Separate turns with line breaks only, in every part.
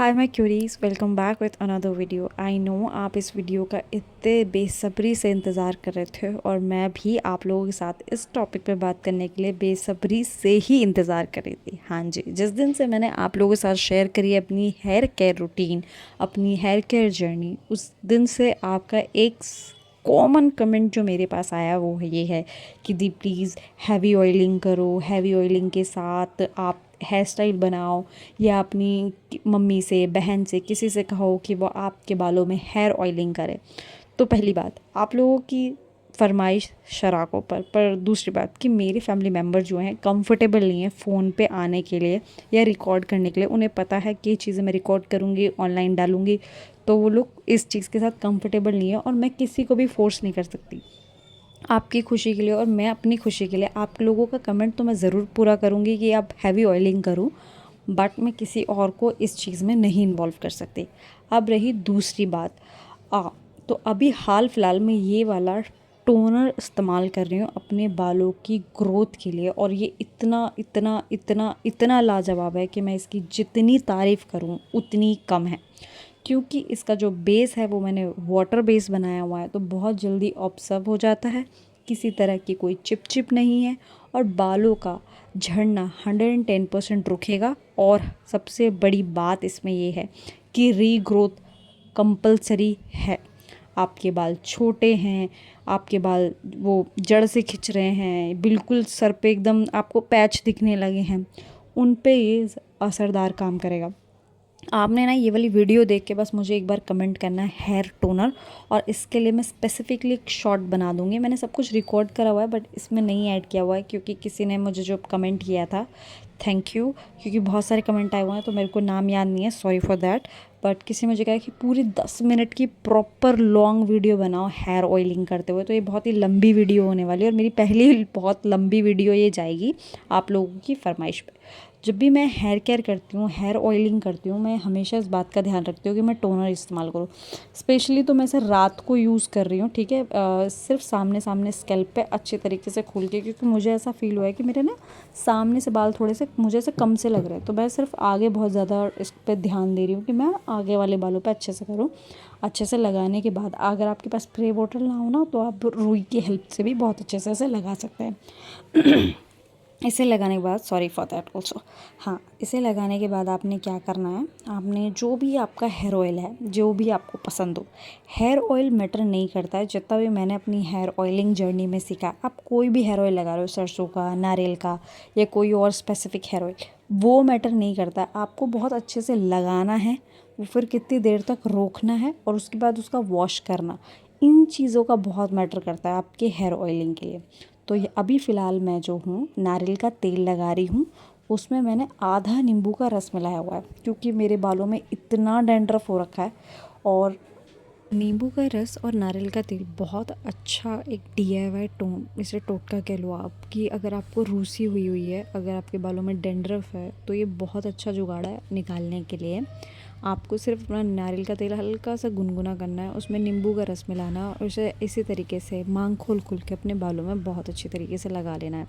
Hi my queries, welcome back with another video. I know आप इस video का इतने बेसब्री से इंतज़ार कर रहे थे और मैं भी आप लोगों के साथ इस टॉपिक पे बात करने के लिए बेसब्री से ही इंतज़ार कर रही थी। हाँ जी, जिस दिन से मैंने आप लोगों के साथ शेयर करी अपनी हेयर केयर रूटीन, अपनी हेयर केयर जर्नी, उस दिन से आपका एक कॉमन कमेंट जो मेरे पास आया वो ये है कि दी प्लीज़ हैवी ऑयलिंग करो, हैवी ऑयलिंग के साथ आप हेयर स्टाइल बनाओ या अपनी मम्मी से, बहन से, किसी से कहो कि वो आपके बालों में हेयर ऑयलिंग करे। तो पहली बात, आप लोगों की फरमाइश शराकों पर दूसरी बात कि मेरे फैमिली मेम्बर जो हैं कंफर्टेबल नहीं है फ़ोन पे आने के लिए या रिकॉर्ड करने के लिए। उन्हें पता है कि ये चीज़ें मैं रिकॉर्ड करूँगी, ऑनलाइन डालूँगी, तो वो लोग इस चीज़ के साथ कंफर्टेबल नहीं है और मैं किसी को भी फोर्स नहीं कर सकती। आपकी खुशी के लिए और मैं अपनी खुशी के लिए आप लोगों का कमेंट तो मैं ज़रूर पूरा करूँगी कि आप हैवी ऑयलिंग करूँ, बट मैं किसी और को इस चीज़ में नहीं इन्वॉल्व कर सकती। अब रही दूसरी बात, तो अभी हाल फ़िलहाल में ये वाला टोनर इस्तेमाल कर रही हूँ अपने बालों की ग्रोथ के लिए और ये इतना इतना इतना इतना लाजवाब है कि मैं इसकी जितनी तारीफ़ करूँ उतनी कम है। क्योंकि इसका जो बेस है वो मैंने वाटर बेस बनाया हुआ है, तो बहुत जल्दी ऑब्सर्व हो जाता है, किसी तरह की कोई चिप चिप नहीं है और बालों का झड़ना 110% रुकेगा। और सबसे बड़ी बात इसमें ये है कि रीग्रोथ कंपलसरी है। आपके बाल छोटे हैं, आपके बाल वो जड़ से खिंच रहे हैं, बिल्कुल सर पे एकदम आपको पैच दिखने लगे हैं, उन पे ये असरदार काम करेगा। आपने ना ये वाली वीडियो देख के बस मुझे एक बार कमेंट करना है हेयर टोनर, और इसके लिए मैं स्पेसिफिकली एक शॉर्ट बना दूँगी। मैंने सब कुछ रिकॉर्ड करा हुआ है बट इसमें नहीं ऐड किया हुआ है क्योंकि किसी ने मुझे जो कमेंट किया था, थैंक यू, क्योंकि बहुत सारे कमेंट आए हुए हैं तो मेरे को नाम याद नहीं है, सॉरी फॉर दैट। बट किसी ने मुझे कहा कि पूरी 10 मिनट की प्रॉपर लॉन्ग वीडियो बनाओ हेयर ऑयलिंग करते हुए, तो ये बहुत ही लंबी वीडियो होने वाली है और मेरी पहली बहुत लंबी वीडियो ये जाएगी आप लोगों की फरमाइश पे। जब भी मैं हेयर केयर करती हूँ, हेयर ऑयलिंग करती हूँ, मैं हमेशा इस बात का ध्यान रखती हूँ कि मैं टोनर इस्तेमाल करूँ। स्पेशली तो मैं इसे रात को यूज़ कर रही हूँ, ठीक है, सिर्फ सामने सामने स्कैल्प पे अच्छे तरीके से खोल के, क्योंकि मुझे ऐसा फील हुआ है कि मेरे ना सामने से बाल थोड़े से मुझे ऐसे कम से लग रहे हैं, तो मैं सिर्फ आगे बहुत ज़्यादा इस पर ध्यान दे रही हूँ कि मैं आगे वाले बालों पर अच्छे से करूँ। अच्छे से लगाने के बाद अगर आपके पास स्प्रे बॉटल ना हो ना, तो आप रुई की हेल्प से भी बहुत अच्छे से इसे लगा सकते हैं। इसे लगाने के बाद, सॉरी फॉर दैट ऑल्सो, हाँ, इसे लगाने के बाद आपने क्या करना है, आपने जो भी आपका हेयर ऑयल है, जो भी आपको पसंद हो, हेयर ऑयल मैटर नहीं करता है। जितना भी मैंने अपनी हेयर ऑयलिंग जर्नी में सीखा, आप कोई भी हेयर ऑयल लगा रहे हो, सरसों का, नारियल का या कोई और स्पेसिफिक हेयर ऑयल, वो मैटर नहीं करता। आपको बहुत अच्छे से लगाना है, वो फिर कितनी देर तक रोकना है और उसके बाद उसका वॉश करना, इन चीज़ों का बहुत मैटर करता है आपके हेयर ऑयलिंग के लिए। तो ये अभी फ़िलहाल मैं जो हूँ नारियल का तेल लगा रही हूँ, उसमें मैंने आधा नींबू का रस मिलाया हुआ है क्योंकि मेरे बालों में इतना डैंड्रफ हो रखा है। और नींबू का रस और नारियल का तेल बहुत अच्छा एक DIY टोन, इसे टोटका कह लो आप, कि अगर आपको रूसी हुई हुई है, अगर आपके बालों में डेंड्रफ है, तो ये बहुत अच्छा जुगाड़ है निकालने के लिए। आपको सिर्फ अपना नारियल का तेल हल्का सा गुनगुना करना है, उसमें नींबू का रस मिलाना और उसे इसी तरीके से मांग खोल खोल के अपने बालों में बहुत अच्छी तरीके से लगा लेना है।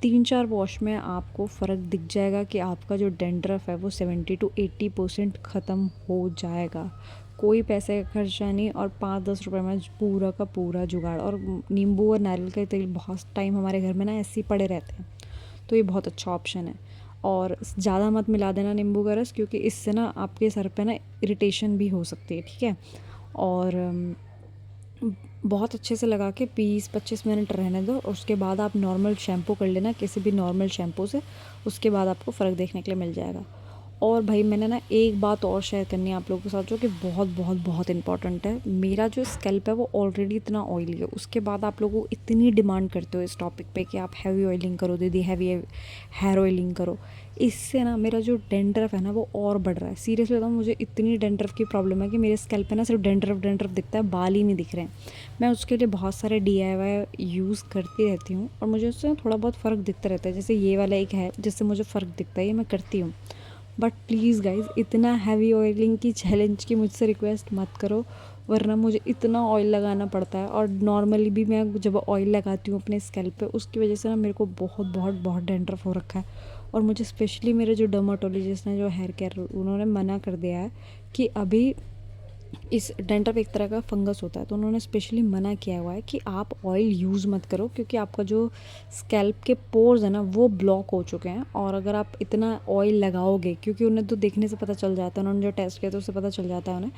3-4 वॉश में आपको फ़र्क दिख जाएगा कि आपका जो डेंड्रफ है वो 70 to 80% ख़त्म हो जाएगा। कोई पैसे का खर्चा नहीं और 5-10 रुपए में पूरा का पूरा जुगाड़। और नींबू और नारियल का तेल बहुत टाइम हमारे घर में ना ऐसे ही पड़े रहते हैं, तो ये बहुत अच्छा ऑप्शन है। और ज़्यादा मत मिला देना नींबू का रस, क्योंकि इससे ना आपके सर पे ना इरिटेशन भी हो सकती है, ठीक है। और बहुत अच्छे से लगा के 20-25 मिनट रहने दो और उसके बाद आप नॉर्मल शैम्पू कर लेना, किसी भी नॉर्मल शैम्पू से, उसके बाद आपको फ़र्क देखने के लिए मिल जाएगा। और भाई मैंने ना एक बात और शेयर करनी है आप लोगों के साथ जो कि बहुत बहुत बहुत इंपॉर्टेंट है। मेरा जो स्कैल्प है वो ऑलरेडी इतना ऑयली है, उसके बाद आप लोगों इतनी डिमांड करते हो इस टॉपिक पे कि आप हैवी ऑयलिंग करो दीदी, हैवी हेयर ऑयलिंग करो। इससे ना मेरा जो डेंड्रफ है ना वो और बढ़ रहा है। सीरियसली बताऊँ, मुझे इतनी डेंड्रफ की प्रॉब्लम है कि मेरे स्कैल्प पे ना सिर्फ डेंड्रफ डेंड्रफ दिखता है, बाल ही नहीं दिख रहे हैं। मैं उसके लिए बहुत सारे DIY यूज़ करती रहती हूँ और मुझे उससे थोड़ा बहुत फ़र्क दिखता रहता है। जैसे ये वाला एक है जिससे मुझे फ़र्क दिखता है, ये मैं करती हूँ। बट प्लीज़ गाइज़, इतना हैवी ऑयलिंग की चैलेंज की मुझसे रिक्वेस्ट मत करो, वरना मुझे इतना ऑयल लगाना पड़ता है। और नॉर्मली भी मैं जब ऑयल लगाती हूँ अपने स्कैल्प पे, उसकी वजह से ना मेरे को बहुत बहुत बहुत डेंड्रफ हो रखा है और मुझे स्पेशली मेरे जो डर्माटोलॉजिस्ट हैं, जो हेयर केयर, उन्होंने मना कर दिया है कि अभी इस डेंड्रफ एक तरह का फंगस होता है, तो उन्होंने स्पेशली मना किया हुआ है कि आप ऑयल यूज़ मत करो, क्योंकि आपका जो स्कैल्प के पोर्स है ना वो ब्लॉक हो चुके हैं। और अगर आप इतना ऑयल लगाओगे, क्योंकि उन्हें तो देखने से पता चल जाता है, उन्होंने जो टेस्ट किया तो उससे पता चल जाता है उन्हें,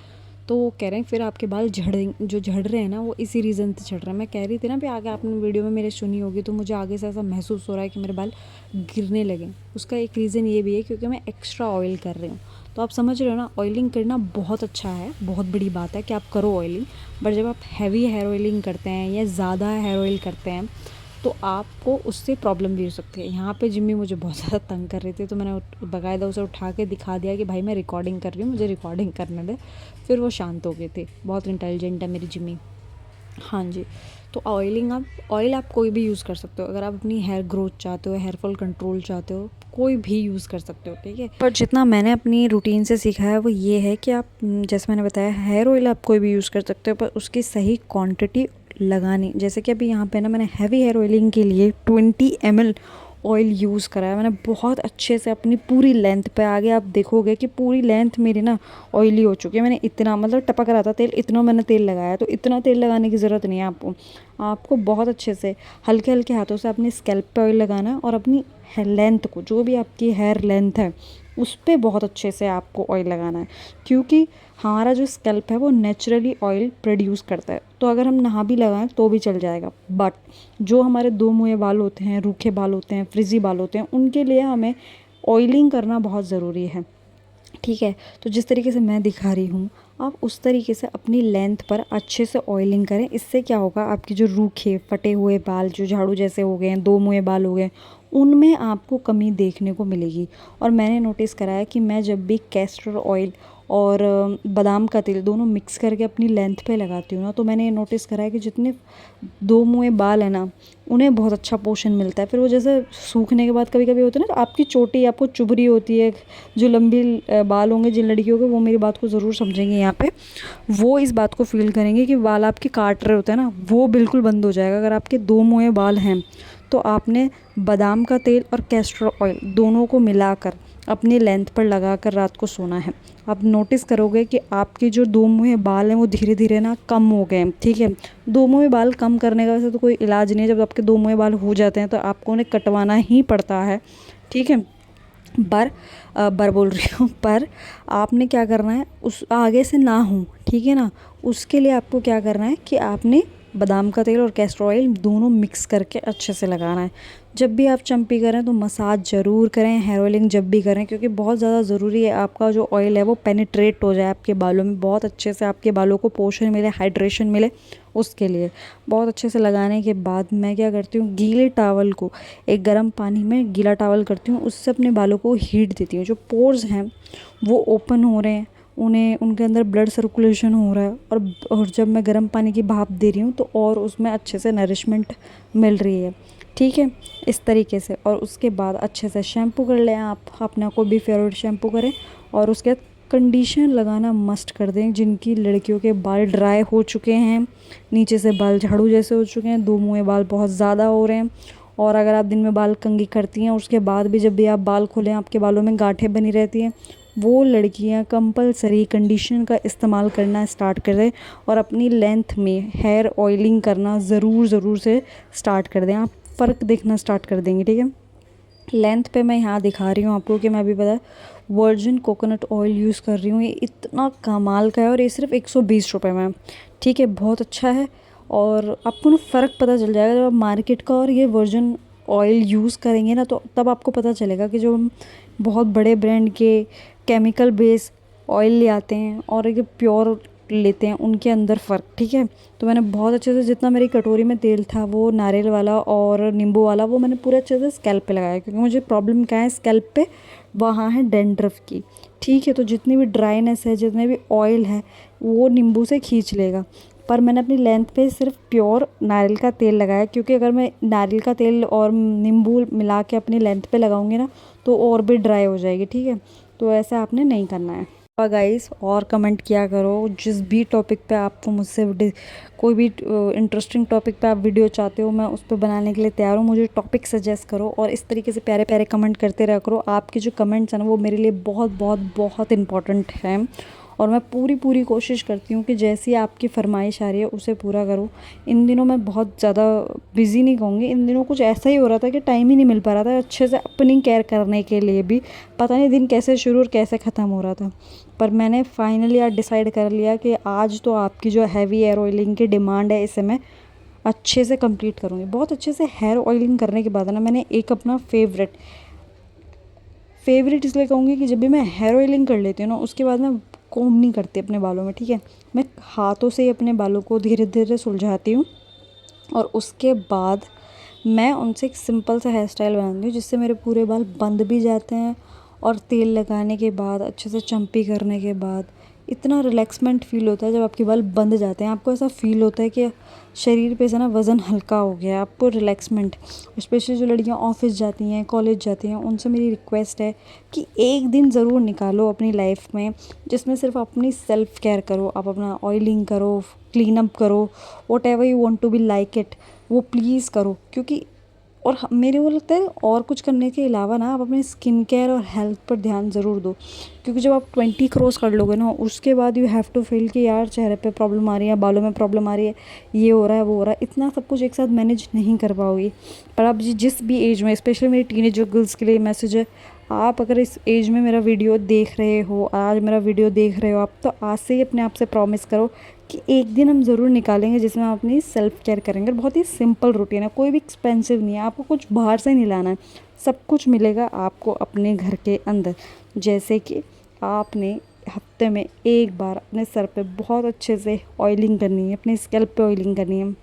तो वो कह रहे हैं फिर आपके बाल झड़ रहे हैं ना, वो इसी रीज़न से झड़ रहे हैं। मैं कह रही थी ना भी आगे आपने वीडियो में मेरे सुनी होगी, तो मुझे आगे से ऐसा महसूस हो रहा है कि मेरे बाल गिरने लगे। उसका एक रीज़न ये भी है क्योंकि मैं एक्स्ट्रा ऑयल कर रही हूँ। तो आप समझ रहे हो ना, ऑयलिंग करना बहुत अच्छा है, बहुत बड़ी बात है कि आप करो ऑयलिंग। बट जब आप हैवी हेयर ऑयलिंग करते हैं या ज़्यादा हेयर ऑयल करते हैं तो आपको उससे प्रॉब्लम भी हो सकती है। यहाँ पे जिम्मी मुझे बहुत ज़्यादा तंग कर रही थी, तो मैंने बाकायदा उसे उठा के दिखा दिया कि भाई मैं रिकॉर्डिंग कर रही हूँ, मुझे रिकॉर्डिंग करने दे। फिर वो शांत हो गई थी। बहुत इंटेलिजेंट है मेरी जिम्मी। हाँ जी। तो ऑयल आप कोई भी यूज़ कर सकते हो। अगर आप अपनी हेयर ग्रोथ चाहते हो, हेयर फॉल कंट्रोल चाहते हो, कोई भी यूज़ कर सकते हो, ठीक है। पर जितना मैंने अपनी रूटीन से सीखा है वो ये है कि आप, जैसे मैंने बताया, हेयर ऑयल आप कोई भी यूज़ कर सकते हो, पर उसकी सही क्वांटिटी लगानी। जैसे कि अभी यहाँ पे ना मैंने हैवी हेयर ऑयलिंग के लिए 20 ml ऑयल यूज़ करा है मैंने, बहुत अच्छे से अपनी पूरी लेंथ पे। आगे आप देखोगे कि पूरी लेंथ मेरी ना ऑयली हो चुकी है। मैंने इतना, मतलब टपक रहा था तेल, इतना मैंने तेल लगाया। तो इतना तेल लगाने की ज़रूरत नहीं है आपको बहुत अच्छे से हल्के हल्के हाथों से अपने स्कैल्प पे ऑयल लगाना है, और अपनी हेयर लेंथ को, जो भी आपकी हेयर लेंथ है उस पर बहुत अच्छे से आपको ऑयल लगाना है, क्योंकि हमारा जो स्कैल्प है वो नेचुरली ऑयल प्रोड्यूस करता है। तो अगर हम नहा भी लगाएं तो भी चल जाएगा, बट जो हमारे दो मुँहे बाल होते हैं, रूखे बाल होते हैं, फ्रिजी बाल होते हैं, उनके लिए हमें ऑयलिंग करना बहुत ज़रूरी है, ठीक है। तो जिस तरीके से मैं दिखा रही हूँ, आप उस तरीके से अपनी लेंथ पर अच्छे से ऑयलिंग करें। इससे क्या होगा, आपके जो रूखे फटे हुए बाल, जो झाड़ू जैसे हो गए हैं, दो मुँहे बाल हो गए, उनमें आपको कमी देखने को मिलेगी। और मैंने नोटिस करा है कि मैं जब भी कैस्टर ऑयल और बादाम का तेल दोनों मिक्स करके अपनी लेंथ पे लगाती हूँ ना, तो मैंने ये नोटिस करा है कि जितने दो मुँहे बाल है ना, उन्हें बहुत अच्छा पोषण मिलता है। फिर वो जैसे सूखने के बाद कभी कभी होता है ना, तो आपकी चोटी आपको चुभ रही होती है। जो लंबी बाल होंगे, जिन लड़कियों के, वो मेरी बात को ज़रूर समझेंगे यहाँ पे, वो इस बात को फील करेंगे कि बाल आपके काट रहे होते हैं ना, वो बिल्कुल बंद हो जाएगा। अगर आपके दो मुँहे बाल हैं तो आपने बादाम का तेल और कैस्टर ऑयल दोनों को मिलाकर अपनी लेंथ पर लगाकर रात को सोना है। आप नोटिस करोगे कि आपके जो दो मुँहे बाल हैं वो धीरे धीरे ना कम हो गए हैं, ठीक है। दो मुँहे बाल कम करने का वैसे तो कोई इलाज नहीं है। जब आपके दो मुँहे बाल हो जाते हैं तो आपको उन्हें कटवाना ही पड़ता है, ठीक है। बर बोल रही हूँ, पर आपने क्या करना है, उस आगे से ना हो, ठीक है ना। उसके लिए आपको क्या करना है कि आपने बादाम का तेल और कैस्टर ऑयल दोनों मिक्स करके अच्छे से लगाना है। जब भी आप चम्पी करें तो मसाज ज़रूर करें, हेयर ऑयलिंग जब भी करें, क्योंकि बहुत ज़्यादा ज़रूरी है आपका जो ऑयल है वो पेनिट्रेट हो जाए आपके बालों में, बहुत अच्छे से आपके बालों को पोषण मिले, हाइड्रेशन मिले। उसके लिए बहुत अच्छे से लगाने के बाद मैं क्या करती हूँ, गीले टावल को एक गर्म पानी में गीला टावल करती हूँ, उससे अपने बालों को हीट देती हूँ। जो पोर्स हैं वो ओपन हो रहे हैं, उनके अंदर ब्लड सर्कुलेशन हो रहा है, और जब मैं गर्म पानी की भाप दे रही हूँ तो और उसमें अच्छे से नरिशमेंट मिल रही है, ठीक है, इस तरीके से। और उसके बाद अच्छे से शैम्पू कर लें, आप अपना कोई भी फेवरेट शैम्पू करें, और उसके बाद कंडीशनर लगाना मस्ट कर दें। जिनकी लड़कियों के बाल ड्राई हो चुके हैं, नीचे से बाल झाड़ू जैसे हो चुके हैं, दो मुँहे बाल बहुत ज़्यादा हो रहे हैं, और अगर आप दिन में बाल कंघी करती हैं, उसके बाद भी जब भी आप बाल खोलें आपके बालों में गांठें बनी रहती हैं, वो लड़कियां कंपलसरी कंडीशनर का इस्तेमाल करना स्टार्ट कर दें, और अपनी लेंथ में हेयर ऑयलिंग करना ज़रूर से स्टार्ट कर दें। आप फ़र्क देखना स्टार्ट कर देंगे, ठीक है। लेंथ पे मैं यहाँ दिखा रही हूँ आपको कि मैं अभी पता वर्जिन कोकोनट ऑयल यूज़ कर रही हूँ। ये इतना कमाल का है, और ये सिर्फ 120 रुपये में, ठीक है, बहुत अच्छा है। और आपको ना फ़र्क पता चल जाएगा जब आप मार्केट का और ये वर्जिन ऑयल यूज़ करेंगे ना, तो तब आपको पता चलेगा कि जो हम बहुत बड़े ब्रांड के केमिकल बेस ऑयल ले आते हैं और एक प्योर लेते हैं, उनके अंदर फ़र्क, ठीक है। तो मैंने बहुत अच्छे से, जितना मेरी कटोरी में तेल था वो नारियल वाला और नींबू वाला, वो मैंने पूरे अच्छे से स्कैल्प पे लगाया, क्योंकि मुझे प्रॉब्लम क्या है स्कैल्प पे, वहाँ है डैंड्रफ की, ठीक है। तो जितनी भी ड्राइनेस है, जितने भी ऑयल है, वो नींबू से खींच लेगा। पर मैंने अपनी लेंथ पे सिर्फ प्योर नारियल का तेल लगाया, क्योंकि अगर मैं नारियल का तेल और नींबू मिला के अपनी लेंथ पे लगाऊंगी ना, तो और भी ड्राई हो जाएगी, ठीक है। तो ऐसा आपने नहीं करना है। गाइस, और कमेंट किया करो जिस भी टॉपिक पे आपको मुझसे कोई भी इंटरेस्टिंग टॉपिक पे आप वीडियो चाहते हो, मैं उस पर बनाने के लिए तैयार हूँ। मुझे टॉपिक सजेस्ट करो और इस तरीके से प्यारे प्यारे कमेंट करते रहा करो। आपके जो कमेंट्स हैं ना वो मेरे लिए बहुत बहुत बहुत इंपॉर्टेंट हैं और मैं पूरी कोशिश करती हूँ कि जैसी आपकी फरमाइश आ रही है उसे पूरा करूँ। इन दिनों मैं बहुत ज़्यादा बिज़ी नहीं कहूँगी, इन दिनों कुछ ऐसा ही हो रहा था कि टाइम ही नहीं मिल पा रहा था अच्छे से अपनी केयर करने के लिए भी। पता नहीं दिन कैसे शुरू और कैसे ख़त्म हो रहा था, पर मैंने फाइनली आज डिसाइड कर लिया कि आज तो आपकी जो हैवी हेयर ऑयलिंग की डिमांड है इसे मैं अच्छे से कंप्लीट करूँगी। बहुत अच्छे से हेयर ऑयलिंग करने के बाद ना मैंने एक अपना फेवरेट इसलिए कहूँगी कि जब भी मैं हेयर ऑयलिंग कर लेती हूँ ना उसके बाद मैं कोम नहीं करती अपने बालों में, ठीक है। मैं हाथों से ही अपने बालों को धीरे धीरे सुलझाती हूँ और उसके बाद मैं उनसे एक सिंपल सा हेयर स्टाइल बनाती हूँ जिससे मेरे पूरे बाल बंद भी जाते हैं और तेल लगाने के बाद अच्छे से चम्पी करने के बाद इतना रिलैक्समेंट फ़ील होता है। जब आपके बाल बंद जाते हैं आपको ऐसा फ़ील होता है कि शरीर पे से ना वज़न हल्का हो गया, आपको रिलैक्समेंट। स्पेशली जो लड़कियां ऑफिस जाती हैं, कॉलेज जाती हैं, उनसे मेरी रिक्वेस्ट है कि एक दिन ज़रूर निकालो अपनी लाइफ में जिसमें सिर्फ अपनी सेल्फ केयर करो। आप अपना ऑयलिंग करो, क्लीन अप करो, whatever you want to be like it, वो प्लीज़ करो। क्योंकि और मेरे को लगता है और कुछ करने के अलावा ना आप अपने स्किन केयर और हेल्थ पर ध्यान ज़रूर दो। क्योंकि जब आप 20 क्रॉस कर लोगे ना उसके बाद यू हैव टू फील कि यार चेहरे पे प्रॉब्लम आ रही है, बालों में प्रॉब्लम आ रही है, ये हो रहा है वो हो रहा है, इतना सब कुछ एक साथ मैनेज नहीं कर पाओगी। पर आप जिस भी एज में, स्पेशली मेरी टीनेजर गर्ल्स के लिए मैसेज है, आप अगर इस एज में मेरा वीडियो देख रहे हो, आज मेरा वीडियो देख रहे हो आप, तो आज से ही अपने आप से प्रॉमिस करो कि एक दिन हम ज़रूर निकालेंगे जिसमें हम अपनी सेल्फ केयर करेंगे। बहुत ही सिंपल रूटीन है, कोई भी एक्सपेंसिव नहीं है, आपको कुछ बाहर से नहीं लाना है, सब कुछ मिलेगा आपको अपने घर के अंदर। जैसे कि आपने हफ्ते में एक बार अपने सर पे बहुत अच्छे से ऑयलिंग करनी है, अपने स्कैल्प पे ऑयलिंग करनी है,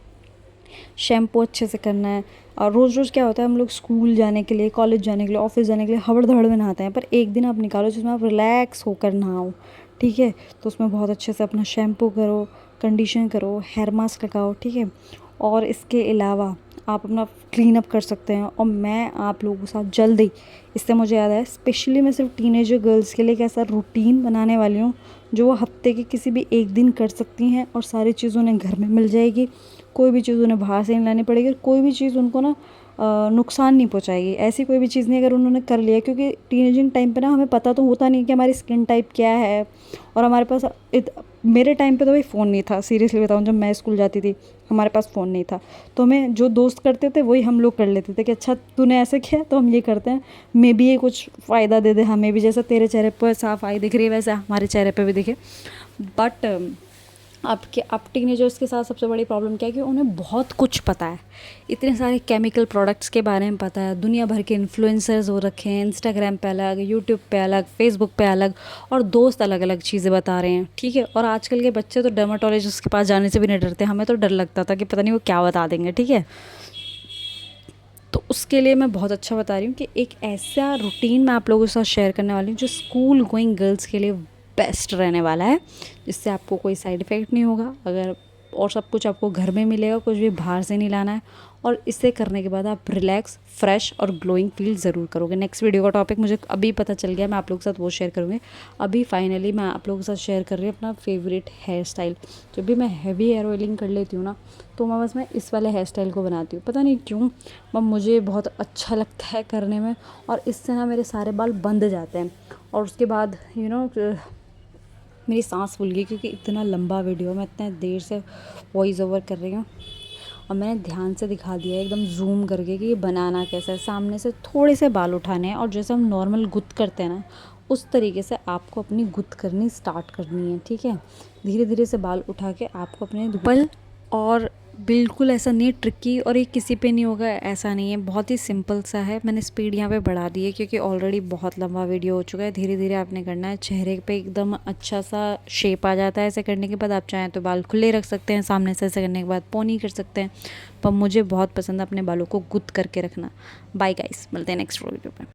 शैम्पू अच्छे से करना है। और रोज़ रोज़ क्या होता है हम लोग स्कूल जाने के लिए, कॉलेज जाने के लिए, ऑफिस जाने के लिए हबड़ धबड़ में नहाते हैं, पर एक दिन आप निकालो जिसमें आप रिलैक्स होकर नहाओ, ठीक है। तो उसमें बहुत अच्छे से अपना शैम्पू करो, कंडीशन करो, हेयर मास्क लगाओ, ठीक है। और इसके अलावा आप अपना क्लीन अप कर सकते हैं। और मैं आप लोगों के साथ जल्द ही, इससे मुझे याद है, स्पेशली मैं सिर्फ टीनेजर गर्ल्स के लिए एक ऐसा रूटीन बनाने वाली हूँ जो वो हफ्ते के किसी भी एक दिन कर सकती हैं और सारी चीज़ उन्हें घर में मिल जाएगी। कोई भी चीज़ उन्हें बाहर से नहीं लानी पड़ेगी, कोई भी चीज़ उनको ना नुकसान नहीं पहुंचाएगी। ऐसी कोई भी चीज़ नहीं अगर उन्होंने कर लिया, क्योंकि टीनेजिंग टाइम पे ना हमें पता तो होता नहीं कि हमारी स्किन टाइप क्या है। और हमारे पास मेरे टाइम पे तो भाई फ़ोन नहीं था, सीरियसली बताऊँ, जब मैं स्कूल जाती थी हमारे पास फ़ोन नहीं था, तो हमें जो दोस्त करते थे वही हम लोग कर लेते थे कि अच्छा तूने ऐसे किया तो हम ये करते हैं, मे बी ये कुछ फ़ायदा दे दे हमें भी, जैसा तेरे चेहरे पर साफ़ाई दिख रही है वैसा हमारे चेहरे पर भी दिखे। बट अब टीनेजर्स के साथ सबसे बड़ी प्रॉब्लम क्या है कि उन्हें बहुत कुछ पता है, इतने सारे केमिकल प्रोडक्ट्स के बारे में पता है, दुनिया भर के इन्फ्लुएंसर्स हो रखे हैं, इंस्टाग्राम पे अलग, यूट्यूब पे अलग, फेसबुक पे अलग, और दोस्त अलग अलग चीज़ें बता रहे हैं, ठीक है। और आजकल के बच्चे तो डर्माटोलॉजिस्ट के पास जाने से भी नहीं डरते, हमें तो डर लगता था कि पता नहीं वो क्या बता देंगे, ठीक है। तो उसके लिए मैं बहुत अच्छा बता रही हूँ कि एक ऐसा रूटीन मैं आप लोगों के साथ शेयर करने वाली हूँ जो स्कूल गोइंग गर्ल्स के लिए बेस्ट रहने वाला है, जिससे आपको कोई साइड इफ़ेक्ट नहीं होगा अगर, और सब कुछ आपको घर में मिलेगा, कुछ भी बाहर से नहीं लाना है। और इसे करने के बाद आप रिलैक्स, फ्रेश और ग्लोइंग फील ज़रूर करोगे। नेक्स्ट वीडियो का टॉपिक मुझे अभी पता चल गया, मैं आप लोगों के साथ वो शेयर करूँगी। अभी फाइनली मैं आप लोगों के साथ शेयर कर रही हूँ अपना फेवरेट हेयर स्टाइल। जब भी मैं हैवी हेयर ऑयलिंग कर लेती हूँ ना तो मैं इस वाले हेयर स्टाइल को बनाती हूँ, पता नहीं क्यों, मुझे बहुत अच्छा लगता है करने में। और इससे ना मेरे सारे बाल बंद जाते हैं। और उसके बाद मेरी सांस फूल गई क्योंकि इतना लंबा वीडियो मैं इतने देर से वॉइस ओवर कर रही हूँ और मैंने ध्यान से दिखा दिया एकदम जूम करके कि ये बनाना कैसा है। सामने से थोड़े से बाल उठाने हैं और जैसे हम नॉर्मल गुत्त करते हैं ना उस तरीके से आपको अपनी गुत्त करनी स्टार्ट करनी है, ठीक है। धीरे धीरे से बाल उठा के आपको अपने बल, और बिल्कुल ऐसा नहीं ट्रिकी और ये किसी पे नहीं होगा ऐसा नहीं है, बहुत ही सिंपल सा है। मैंने स्पीड यहाँ पे बढ़ा दी है क्योंकि ऑलरेडी बहुत लंबा वीडियो हो चुका है। धीरे धीरे आपने करना है, चेहरे पे एकदम अच्छा सा शेप आ जाता है। ऐसे करने के बाद आप चाहें तो बाल खुले रख सकते हैं, सामने से ऐसे करने के बाद पोनी कर सकते हैं, पर मुझे बहुत पसंद है अपने बालों को गुत्त करके रखना। बाय गाइस, मिलते हैं नेक्स्ट वीडियो पे।